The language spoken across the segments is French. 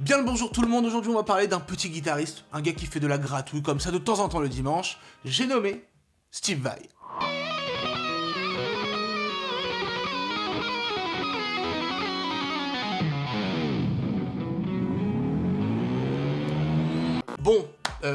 Bien le bonjour tout le monde, aujourd'hui on va parler d'un petit guitariste, un gars qui fait de la gratouille comme ça de temps en temps le dimanche, j'ai nommé Steve Vai. Bon,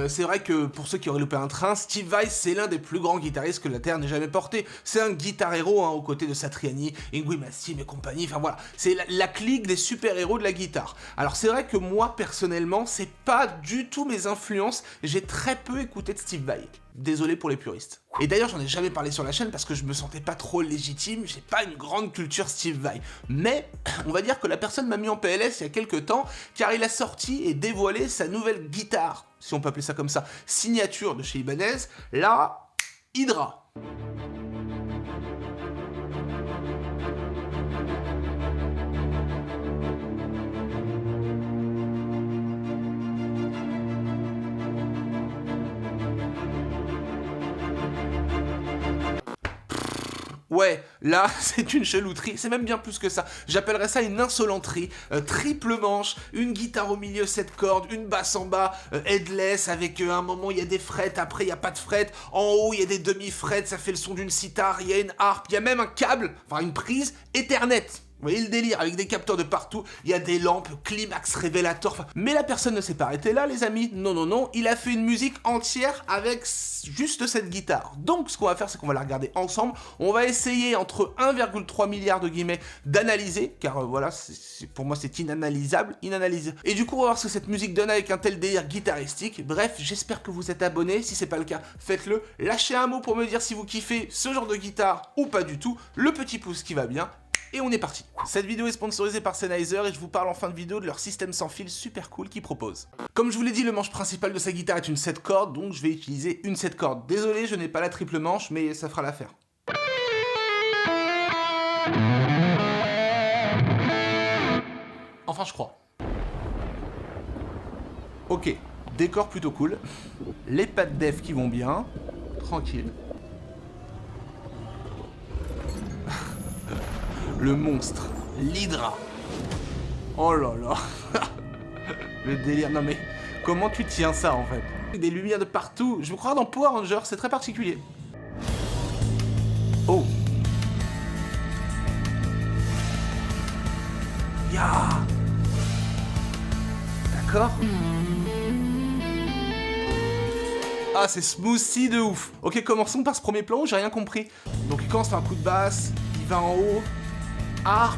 c'est vrai que pour ceux qui auraient loupé un train, Steve Vai c'est l'un des plus grands guitaristes que la Terre n'ait jamais porté. C'est un guitar-héros aux côtés de Satriani, Yngwie Malmsteen et compagnie, enfin voilà, c'est la clique des super-héros de la guitare. Alors c'est vrai que moi personnellement, c'est pas du tout mes influences, j'ai très peu écouté de Steve Vai. Désolé pour les puristes. Et d'ailleurs, j'en ai jamais parlé sur la chaîne parce que je me sentais pas trop légitime, j'ai pas une grande culture Steve Vai. Mais, on va dire que la personne m'a mis en PLS il y a quelques temps, car il a sorti et dévoilé sa nouvelle guitare, si on peut appeler ça comme ça, signature de chez Ibanez, la Hydra. Ouais, là, c'est une chelouterie, c'est même bien plus que ça. J'appellerais ça une insolenterie, triple manche, une guitare au milieu, 7 cordes, une basse en bas, headless, avec un moment il y a des frettes, après il n'y a pas de frettes, en haut il y a des demi-frettes, ça fait le son d'une sitar, il y a une harpe, il y a même un câble, enfin une prise Ethernet. Vous voyez le délire, avec des capteurs de partout, il y a des lampes, climax, révélateur, enfin... Mais la personne ne s'est pas arrêtée là, les amis. Non, non, non, il a fait une musique entière avec juste cette guitare. Donc, ce qu'on va faire, c'est qu'on va la regarder ensemble. On va essayer, entre 1,3 milliard de guillemets, d'analyser, car voilà, pour moi, c'est inanalysable, inanalysable. Et du coup, on va voir ce que cette musique donne avec un tel délire guitaristique. Bref, j'espère que vous êtes abonnés. Si c'est pas le cas, faites-le. Lâchez un mot pour me dire si vous kiffez ce genre de guitare ou pas du tout. Le petit pouce qui va bien. Et on est parti. Cette vidéo est sponsorisée par Sennheiser et je vous parle en fin de vidéo de leur système sans fil super cool qu'ils proposent. Comme je vous l'ai dit, le manche principal de sa guitare est une 7 cordes, donc je vais utiliser une 7 cordes. Désolé, je n'ai pas la triple manche, mais ça fera l'affaire. Enfin, je crois. Ok, décor plutôt cool. Les pattes def qui vont bien. Tranquille. Le monstre, l'Hydra. Oh là là. Le délire, non mais comment tu tiens ça en fait? Des lumières de partout, je vous crois dans Power Rangers, c'est très particulier. Oh. Ya. D'accord. Ah, c'est smoothie de ouf. Ok, commençons par ce premier plan où j'ai rien compris. Donc il commence par un coup de basse, il va en haut, harpe,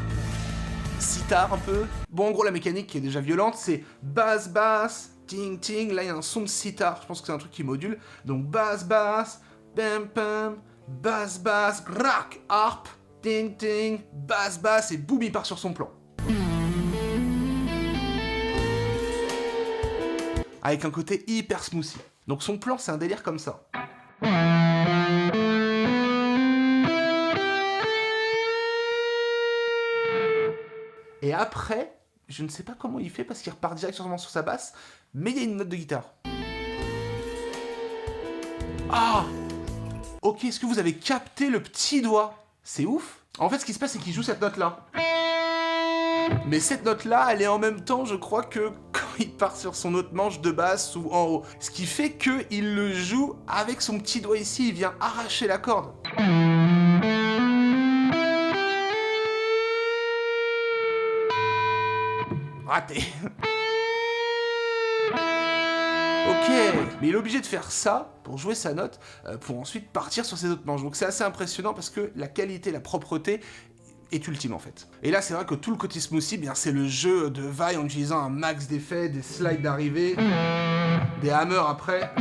sitar un peu. Bon, en gros, la mécanique qui est déjà violente, c'est basse, basse, ting, ting. Là, il y a un son de sitar. Je pense que c'est un truc qui module. Donc, basse, basse, pam, pam, basse, basse, grac, harpe, ting, ting, basse, basse, et boum, il part sur son plan. Avec un côté hyper smoothie. Donc, son plan, c'est un délire comme ça. Et après, je ne sais pas comment il fait parce qu'il repart directement sur sa basse, mais il y a une note de guitare. Ah! Ok, est-ce que vous avez capté le petit doigt? C'est ouf! En fait, ce qui se passe, c'est qu'il joue cette note-là. Mais cette note-là, elle est en même temps, je crois que quand il part sur son autre manche de basse ou en haut. Ce qui fait qu'il le joue avec son petit doigt ici, il vient arracher la corde. Raté. Ok, mais il est obligé de faire ça pour jouer sa note, pour ensuite partir sur ses autres manches. Donc c'est assez impressionnant parce que la qualité, la propreté est ultime en fait. Et là c'est vrai que tout le côté smoothie, bien c'est le jeu de Vai en utilisant un max d'effets, des slides d'arrivée, des hammers après,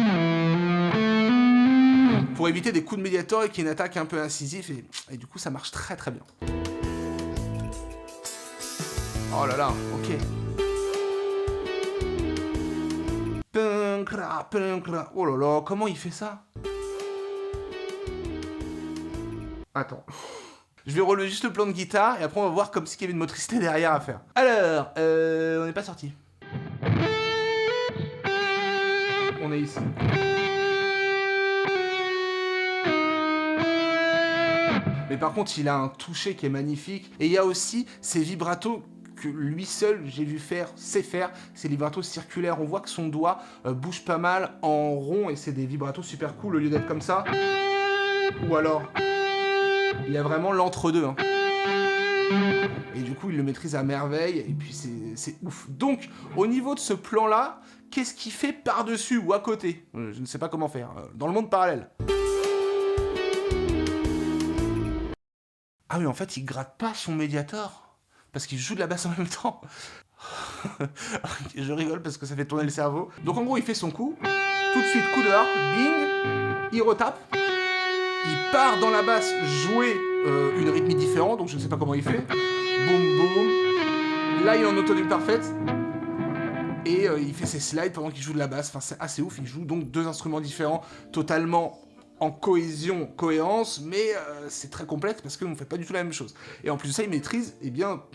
pour éviter des coups de médiator et qu'il y ait une attaque un peu incisive et du coup ça marche très très bien. Oh là là, ok. Oh là là, comment il fait ça? Attends. Je vais relever juste le plan de guitare et après on va voir comme s'il y avait une motricité derrière à faire. Alors, on n'est pas sorti. On est ici. Mais par contre, il a un toucher qui est magnifique. Et il y a aussi ces vibratos que lui seul, j'ai vu faire, sait faire, c'est les vibratos circulaires. On voit que son doigt bouge pas mal en rond et c'est des vibratos super cool au lieu d'être comme ça. Ou alors, il y a vraiment l'entre-deux. Hein. Et du coup, il le maîtrise à merveille et puis c'est ouf. Donc, au niveau de ce plan-là, qu'est-ce qu'il fait par-dessus ou à côté? Je ne sais pas comment faire. Dans le monde parallèle. Ah oui, en fait, il gratte pas son Mediator, parce qu'il joue de la basse en même temps. Je rigole parce que ça fait tourner le cerveau. Donc en gros, il fait son coup, tout de suite, coup de harpe, bing, il retape, il part dans la basse jouer une rythmie différente, donc je ne sais pas comment il fait. Boum, boum. Là, il est en autonomie parfaite. Et il fait ses slides pendant qu'il joue de la basse. Enfin, c'est assez ouf. Il joue donc deux instruments différents, totalement en cohérence, mais c'est très complexe parce qu'on ne fait pas du tout la même chose. Et en plus de ça, il maîtrise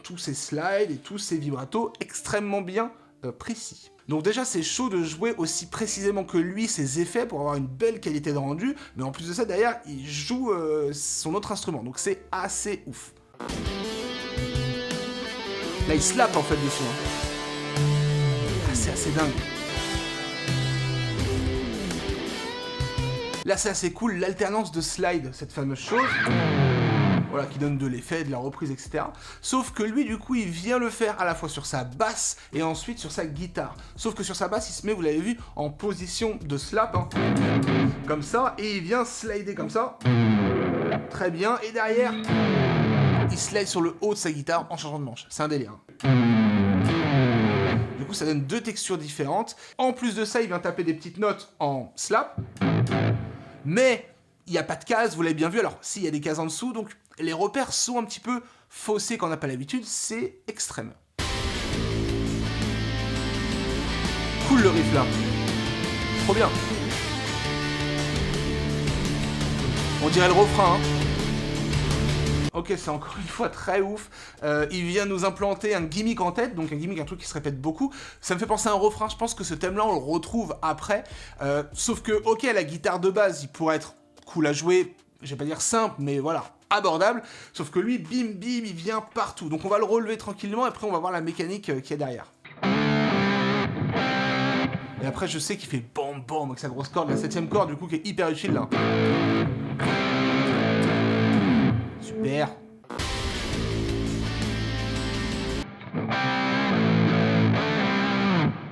tous ses slides et tous ses vibratos extrêmement bien précis. Donc déjà, c'est chaud de jouer aussi précisément que lui ses effets pour avoir une belle qualité de rendu, mais en plus de ça, derrière, il joue son autre instrument, donc c'est assez ouf. Là, il slap en fait dessus. Hein. C'est assez dingue. Là, c'est assez cool, l'alternance de slide, cette fameuse chose, voilà, qui donne de l'effet, de la reprise, etc. Sauf que lui, du coup, il vient le faire à la fois sur sa basse et ensuite sur sa guitare. Sauf que sur sa basse, il se met, vous l'avez vu, en position de slap, hein, comme ça, et il vient slider comme ça, très bien, et derrière, il slide sur le haut de sa guitare en changeant de manche. C'est un délire. Du coup, ça donne deux textures différentes. En plus de ça, il vient taper des petites notes en slap. Mais il n'y a pas de cases, vous l'avez bien vu. Alors, s'il y a des cases en dessous, donc les repères sont un petit peu faussés quand on n'a pas l'habitude. C'est extrême. Cool le riff là. Trop bien. On dirait le refrain, hein. Ok, c'est encore une fois très ouf. Il vient nous implanter un gimmick en tête, donc un truc qui se répète beaucoup. Ça me fait penser à un refrain, je pense que ce thème-là, on le retrouve après. Sauf que, ok, la guitare de base, il pourrait être cool à jouer, je vais pas dire simple, mais voilà, abordable. Sauf que lui, bim, bim, il vient partout. Donc on va le relever tranquillement, et après on va voir la mécanique qu'il y a derrière. Et après, je sais qu'il fait bam, bam, avec sa grosse corde, la 7ème corde, du coup, qui est hyper utile, là. Super.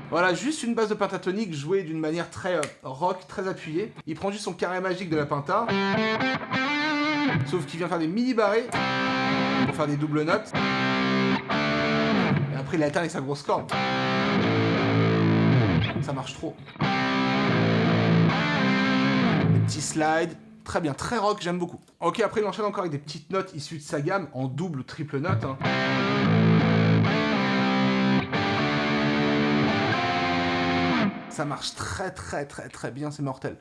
Voilà, juste une base de pentatonique jouée d'une manière très rock, très appuyée. Il prend juste son carré magique de la penta. Sauf qu'il vient faire des mini barrés pour faire des doubles notes. Et après, il alterne avec sa grosse corde. Ça marche trop. Des petits slides. Très bien, très rock, j'aime beaucoup. Ok, après il enchaîne encore avec des petites notes issues de sa gamme, en double ou triple note. Hein. Ça marche très très très très bien, c'est mortel.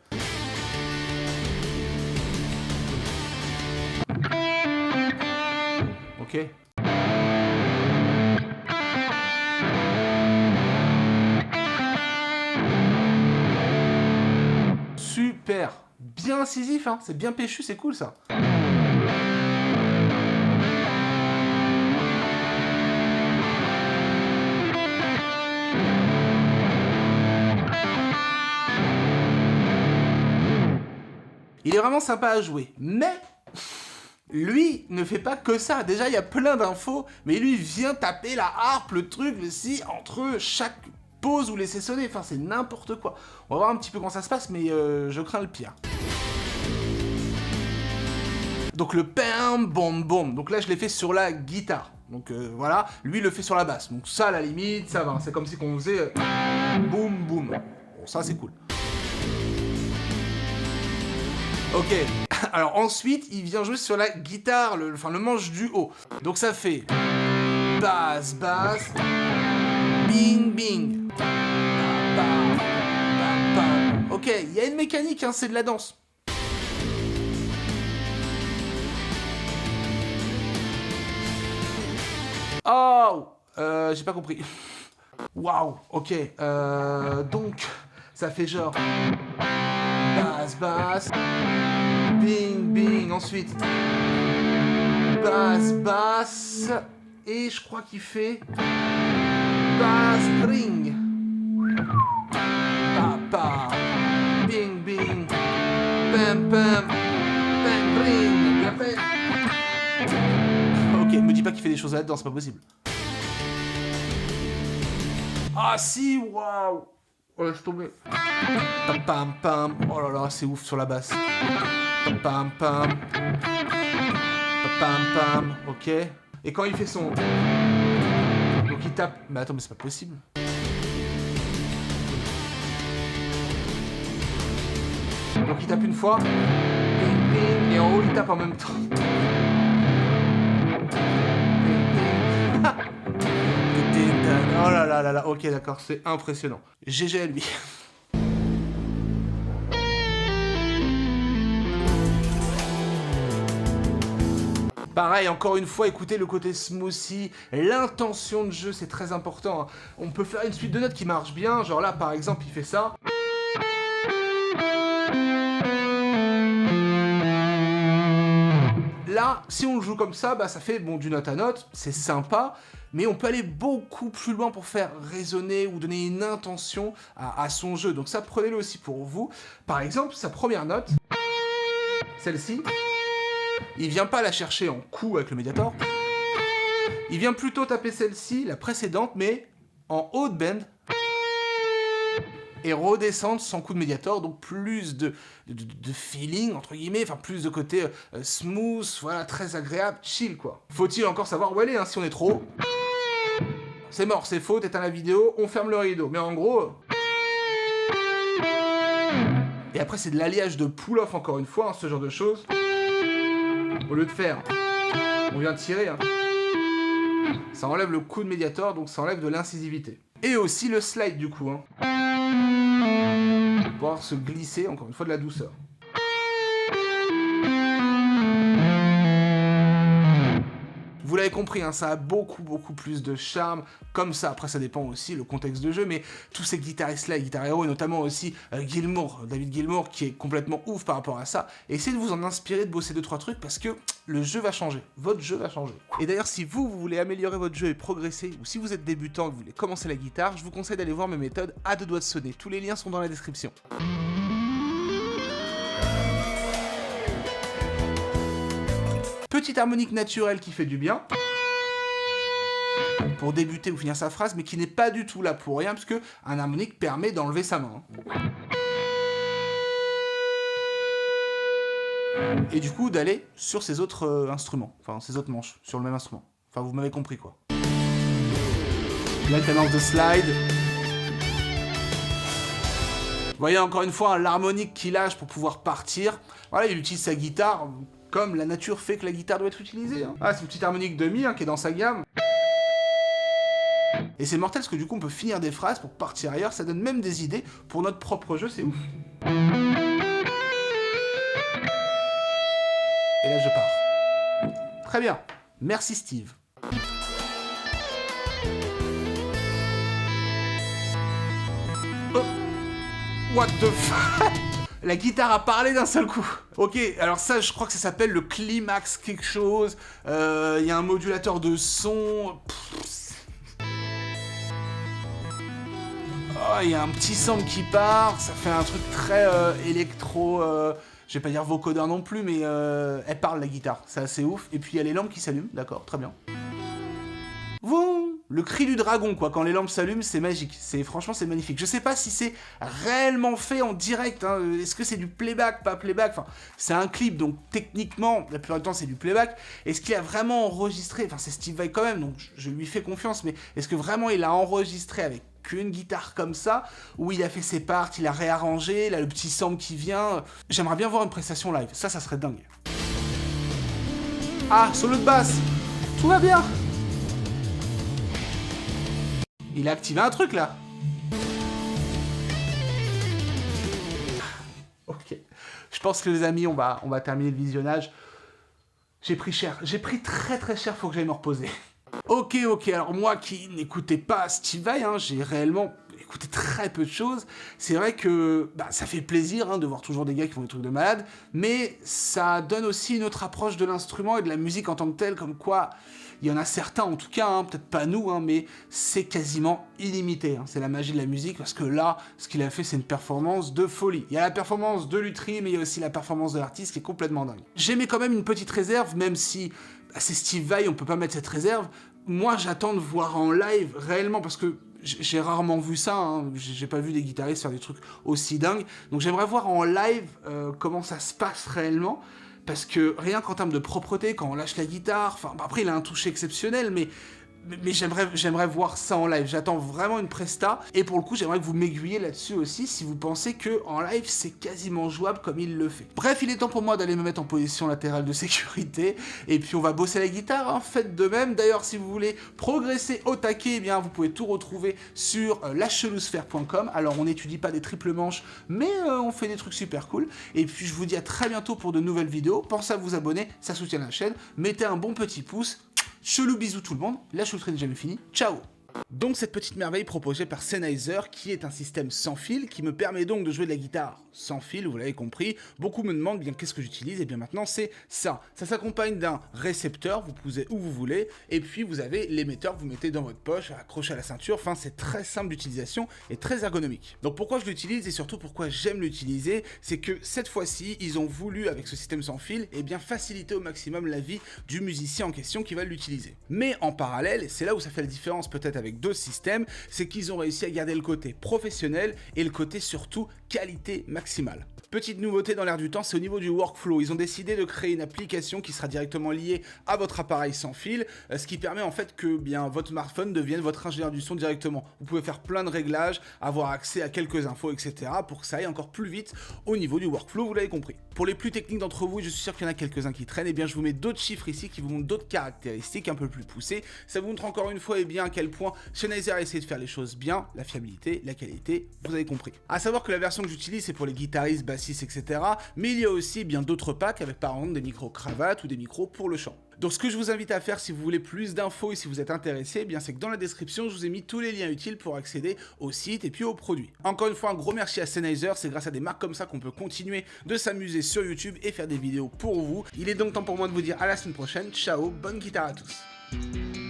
Ok. Super. Bien incisif, hein, c'est bien péchu, c'est cool ça. Il est vraiment sympa à jouer, mais lui ne fait pas que ça. Déjà, il y a plein d'infos, mais lui vient taper la harpe, le truc, le si, entre chaque pause ou laisser sonner. Enfin, c'est n'importe quoi. On va voir un petit peu comment ça se passe, mais je crains le pire. Donc le pam, bom, bom. Donc là, je l'ai fait sur la guitare. Donc voilà, lui, il le fait sur la basse. Donc ça, à la limite, ça va. C'est comme si on faisait boum, boum. Bon, ça, c'est cool. Ok. Alors ensuite, il vient jouer sur la guitare, le manche du haut. Donc ça fait basse, basse, bing, bing. Ba, ba, ba. Ok, il y a une mécanique, hein, c'est de la danse. Oh, j'ai pas compris. Waouh, ok. Donc, ça fait genre basse, basse, bing, bing. Ensuite, basse, basse. et je crois qu'il fait bass string. Pa, bing, bing, pam, pam, bang, bring. Bien fait. Ok, me dis pas qu'il fait des choses là-dedans, c'est pas possible. Ah si, waouh. Oh, laisse tomber. Pam, pam, pam. Oh là là, c'est ouf sur la basse. Pam, pam, pam. Pam, pam. Ok. Et quand il fait son... Donc il tape... Mais attends, mais c'est pas possible. Donc il tape une fois. Ping, ping. Et en haut, il tape en même temps. Oh là là là là, ok d'accord, c'est impressionnant. GG à lui. Pareil, encore une fois, écoutez le côté smoothie, l'intention de jeu, c'est très important. On peut faire une suite de notes qui marche bien, genre là par exemple, il fait ça. Là, si on le joue comme ça, bah ça fait bon du note à note, c'est sympa, mais on peut aller beaucoup plus loin pour faire résonner ou donner une intention à son jeu. Donc ça, prenez-le aussi pour vous. Par exemple, sa première note, celle-ci, il vient pas la chercher en coup avec le médiator, il vient plutôt taper celle-ci, la précédente, mais en haut de bend, et redescendre sans coup de médiator, donc plus de feeling, entre guillemets, enfin plus de côté smooth, voilà, très agréable, chill quoi. Faut-il encore savoir où aller, hein, si on est trop haut. C'est mort, c'est faux, t'éteins la vidéo, on ferme le rideau, mais en gros... Et après c'est de l'alliage de pull-off encore une fois, hein, ce genre de choses. Au lieu de faire, on vient tirer, hein. Ça enlève le coup de médiator, donc ça enlève de l'incisivité. Et aussi le slide du coup, hein. Pour pouvoir se glisser, encore une fois, de la douceur. Vous l'avez compris, hein, ça a beaucoup plus de charme, comme ça. Après, ça dépend aussi le contexte de jeu, mais tous ces guitaristes-là, et Guitar Hero, et notamment aussi Gilmour, David Gilmour, qui est complètement ouf par rapport à ça, essayez de vous en inspirer, de bosser 2-3 trucs, parce que le jeu va changer, votre jeu va changer. Et d'ailleurs, si vous voulez améliorer votre jeu et progresser, ou si vous êtes débutant et que vous voulez commencer la guitare, je vous conseille d'aller voir mes méthodes à 2 doigts de sonner. Tous les liens sont dans la description. Petite harmonique naturelle qui fait du bien, pour débuter ou finir sa phrase, mais qui n'est pas du tout là pour rien, parce que un harmonique permet d'enlever sa main. Et du coup, d'aller sur ces autres instruments, enfin ces autres manches, sur le même instrument. Enfin, vous m'avez compris quoi. L'alternance de slide. Vous voyez encore une fois l'harmonique qu'il lâche pour pouvoir partir. Voilà, il utilise sa guitare comme la nature fait que la guitare doit être utilisée. Hein. Ah, c'est une petite harmonique de mi, hein, qui est dans sa gamme. Et c'est mortel parce que du coup on peut finir des phrases pour partir ailleurs, ça donne même des idées pour notre propre jeu, c'est ouf. Et là je pars. Très bien, merci Steve. Oh. What the fuck. La guitare a parlé d'un seul coup. Ok, alors ça, je crois que ça s'appelle le climax quelque chose. Y a un modulateur de son. Oh, y a un petit sample qui part. Ça fait un truc très électro. Je vais pas dire vocodeur non plus, mais elle parle la guitare. C'est assez ouf. Et puis il y a les lampes qui s'allument. D'accord, très bien. Vroom. Le cri du dragon, quoi, quand les lampes s'allument, c'est magique. Franchement, c'est magnifique. Je sais pas si c'est réellement fait en direct, hein. Est-ce que c'est du playback, pas playback? Enfin, c'est un clip, donc techniquement, la plupart du temps, c'est du playback. Est-ce qu'il a vraiment enregistré? Enfin, c'est Steve Vai quand même, donc je lui fais confiance, mais est-ce que vraiment il a enregistré avec qu'une guitare comme ça, où il a fait ses parts, il a réarrangé, là, le petit sample qui vient? J'aimerais bien voir une prestation live. Ça serait dingue. Ah, solo de basse. Tout va bien. Il a activé un truc, là. Ok. Je pense que les amis, on va terminer le visionnage. J'ai pris cher. J'ai pris très cher, faut que j'aille me reposer. Ok. Alors moi qui n'écoutais pas Steve Vai, hein, j'ai réellement écouté très peu de choses. C'est vrai que ça fait plaisir, hein, de voir toujours des gars qui font des trucs de malade, mais ça donne aussi une autre approche de l'instrument et de la musique en tant que telle, comme quoi Il y en a certains en tout cas, hein, peut-être pas nous, hein, mais c'est quasiment illimité. Hein. C'est la magie de la musique parce que là, ce qu'il a fait, c'est une performance de folie. Il y a la performance de Lutry, mais il y a aussi la performance de l'artiste qui est complètement dingue. J'aimais quand même une petite réserve, même si bah, c'est Steve Vai, on peut pas mettre cette réserve. Moi, j'attends de voir en live réellement parce que j'ai rarement vu ça, hein. J'ai pas vu des guitaristes faire des trucs aussi dingues. Donc j'aimerais voir en live comment ça se passe réellement. Parce que rien qu'en termes de propreté, quand on lâche la guitare, enfin après il a un toucher exceptionnel, mais j'aimerais voir ça en live. J'attends vraiment une presta, et pour le coup j'aimerais que vous m'aiguillez là-dessus aussi si vous pensez que en live c'est quasiment jouable comme il le fait. Bref, il est temps pour moi d'aller me mettre en position latérale de sécurité, et puis on va bosser la guitare, hein. Faites de même. D'ailleurs, si vous voulez progresser au taquet, eh bien vous pouvez tout retrouver sur lachelousphère.com. Alors on n'étudie pas des triples manches, mais on fait des trucs super cool, et puis je vous dis à très bientôt pour de nouvelles vidéos. Pensez à vous abonner, ça soutient la chaîne, mettez un bon petit pouce. Chelou bisous tout le monde, la choulerie n'est jamais finie, ciao. Donc cette petite merveille proposée par Sennheiser, qui est un système sans fil, qui me permet donc de jouer de la guitare sans fil, vous l'avez compris. Beaucoup me demandent bien qu'est-ce que j'utilise, et bien maintenant c'est ça. Ça s'accompagne d'un récepteur, vous posez où vous voulez, et puis vous avez l'émetteur que vous mettez dans votre poche, accroché à la ceinture. Enfin, c'est très simple d'utilisation et très ergonomique. Donc pourquoi je l'utilise et surtout pourquoi j'aime l'utiliser, c'est que cette fois-ci, ils ont voulu, avec ce système sans fil, et bien faciliter au maximum la vie du musicien en question qui va l'utiliser. Mais en parallèle, et c'est là où ça fait la différence peut-être avec d'autres systèmes, c'est qu'ils ont réussi à garder le côté professionnel et le côté surtout qualité maximale. Petite nouveauté dans l'air du temps, c'est au niveau du workflow. Ils ont décidé de créer une application qui sera directement liée à votre appareil sans fil, ce qui permet en fait que bien votre smartphone devienne votre ingénieur du son directement. Vous pouvez faire plein de réglages, avoir accès à quelques infos, etc. pour que ça aille encore plus vite au niveau du workflow, vous l'avez compris. Pour les plus techniques d'entre vous, je suis sûr qu'il y en a quelques-uns qui traînent, et bien je vous mets d'autres chiffres ici qui vous montrent d'autres caractéristiques un peu plus poussées. Ça vous montre encore une fois bien à quel point Sennheiser a essayé de faire les choses bien, la fiabilité, la qualité, vous avez compris. À savoir que la version que j'utilise, c'est pour les guitaristes, bassistes, etc. Mais il y a aussi bien d'autres packs avec par exemple des micros cravates ou des micros pour le chant. Donc ce que je vous invite à faire si vous voulez plus d'infos et si vous êtes intéressé, eh bien c'est que dans la description je vous ai mis tous les liens utiles pour accéder au site et puis aux produits. Encore une fois, un gros merci à Sennheiser, c'est grâce à des marques comme ça qu'on peut continuer de s'amuser sur YouTube et faire des vidéos pour vous. Il est donc temps pour moi de vous dire à la semaine prochaine, ciao, bonne guitare à tous.